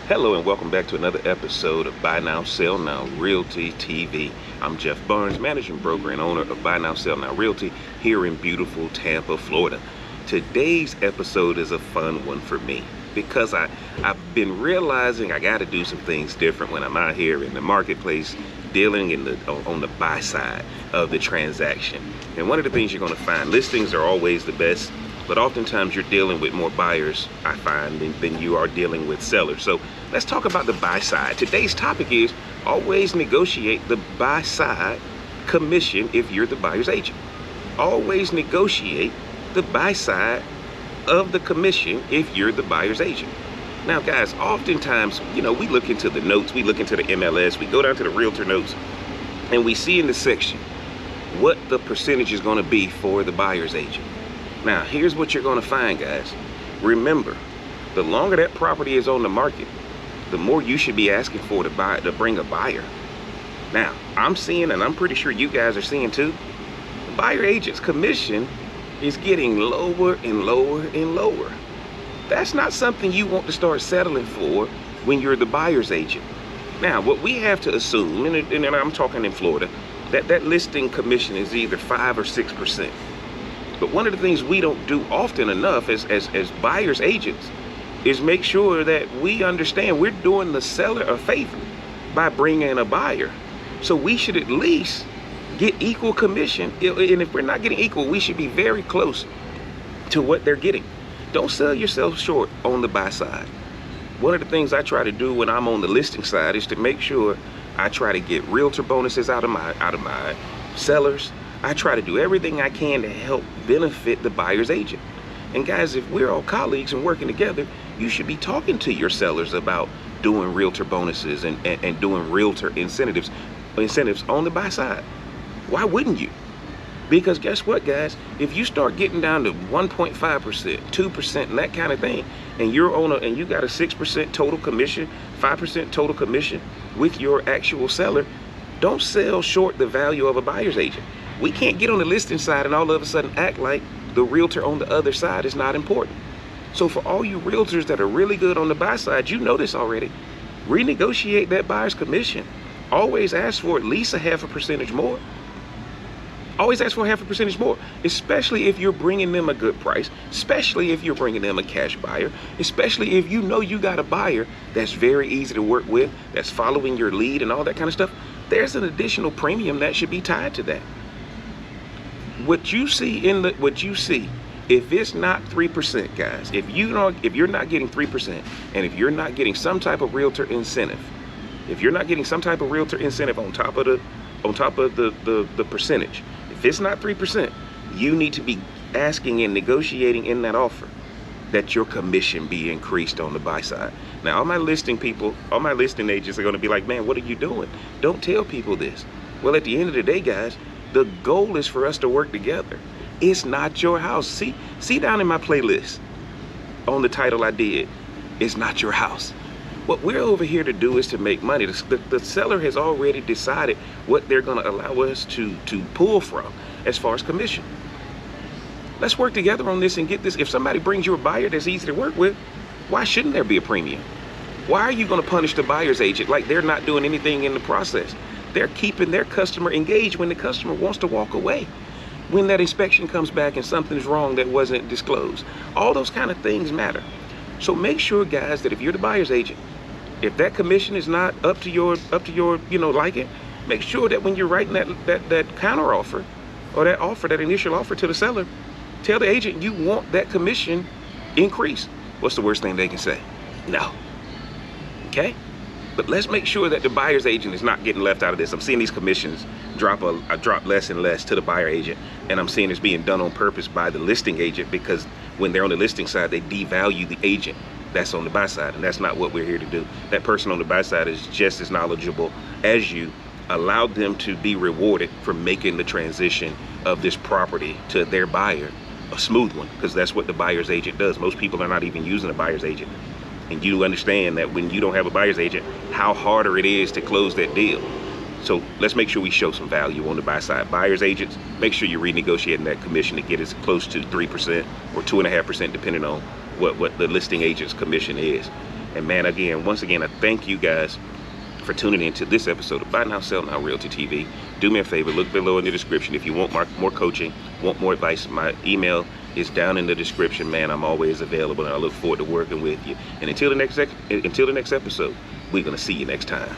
Hello and welcome back to another episode of Buy Now, Sell Now Realty TV. I'm Jeff Barnes, managing broker and owner of Buy Now, Sell Now Realty here in beautiful Tampa, Florida. Today's episode is a fun one for me because I've been realizing I got to do some things different when I'm out here in the marketplace dealing on the buy side of the transaction. And one of the things you're going to find, listings are always the best, but oftentimes you're dealing with more buyers, I find, than you are dealing with sellers. So let's talk about the buy side. Today's topic is always negotiate the buy side commission if you're the buyer's agent. Always negotiate the buy side of the commission if you're the buyer's agent. Now guys, oftentimes, we look into the notes, we look into the MLS, we go down to the realtor notes, and we see in the section what the percentage is going to be for the buyer's agent. Now, here's what you're going to find, guys. Remember, the longer that property is on the market, the more you should be asking for to bring a buyer. Now, I'm seeing, and I'm pretty sure you guys are seeing too, the buyer agent's commission is getting lower and lower and lower. That's not something you want to start settling for when you're the buyer's agent. Now, what we have to assume, and I'm talking in Florida, that listing commission is either 5 or 6%. But one of the things we don't do often enough as buyer's agents is make sure that we understand we're doing the seller a favor by bringing in a buyer. So we should at least get equal commission. And if we're not getting equal, we should be very close to what they're getting. Don't sell yourself short on the buy side. One of the things I try to do when I'm on the listing side is to make sure I try to get realtor bonuses out of my sellers. I try to do everything I can to help benefit the buyer's agent. And guys, if we're all colleagues and working together, you should be talking to your sellers about doing realtor bonuses and doing realtor incentives on the buy side. Why wouldn't you? Because guess what, guys? If you start getting down to 1.5%, 2%, and that kind of thing, and you got a 6% total commission, 5% total commission with your actual seller, don't sell short the value of a buyer's agent. We can't get on the listing side and all of a sudden act like the realtor on the other side is not important. So for all you realtors that are really good on the buy side, you know this already. Renegotiate that buyer's commission. Always ask for at least a 0.5% more. Always ask for a 0.5% more, especially if you're bringing them a good price, especially if you're bringing them a cash buyer, especially if you know you got a buyer that's very easy to work with, that's following your lead and all that kind of stuff. There's an additional premium that should be tied to that. What you see, if it's not 3%, guys, if you're not getting 3%, and if you're not getting some type of realtor incentive, on top of the percentage, if it's not 3%, you need to be asking and negotiating in that offer that your commission be increased on the buy side. Now, all my listing agents are going to be like, man, what are you doing? Don't tell people this. Well, at the end of the day, guys, the goal is for us to work together. It's not your house. See down in my playlist on the title I did, it's not your house. What we're over here to do is to make money. The seller has already decided what they're going to allow us to pull from as far as commission. Let's work together on this and get this. If somebody brings you a buyer that's easy to work with, why shouldn't there be a premium? Why are you going to punish the buyer's agent like they're not doing anything in the process? They're keeping their customer engaged when the customer wants to walk away. When that inspection comes back and something's wrong that wasn't disclosed. All those kind of things matter. So make sure, guys, that if you're the buyer's agent, if that commission is not up to your liking, make sure that when you're writing that counter offer or that initial offer to the seller, tell the agent you want that commission increase. What's the worst thing they can say? No. Okay? But let's make sure that the buyer's agent is not getting left out of this. I'm seeing these commissions drop less and less to the buyer agent, and I'm seeing it's being done on purpose by the listing agent because when they're on the listing side, they devalue the agent that's on the buy side, and that's not what we're here to do. That person on the buy side is just as knowledgeable as you. Allow them to be rewarded for making the transition of this property to their buyer a smooth one, because that's what the buyer's agent does. Most people are not even using a buyer's agent. And you understand that when you don't have a buyer's agent, how harder it is to close that deal. So let's make sure we show some value on the buy side. Buyer's agents, make sure you're renegotiating that commission to get as close to 3% or 2.5%, depending on what the listing agent's commission is. And man, once again, I thank you guys for tuning in to this episode of Buy Now, Sell Now Realty TV. Do me a favor, look below in the description. If you want more coaching, want more advice, my email is down in the description, man. I'm always available, and I look forward to working with you. And until the next episode, we're going to see you next time.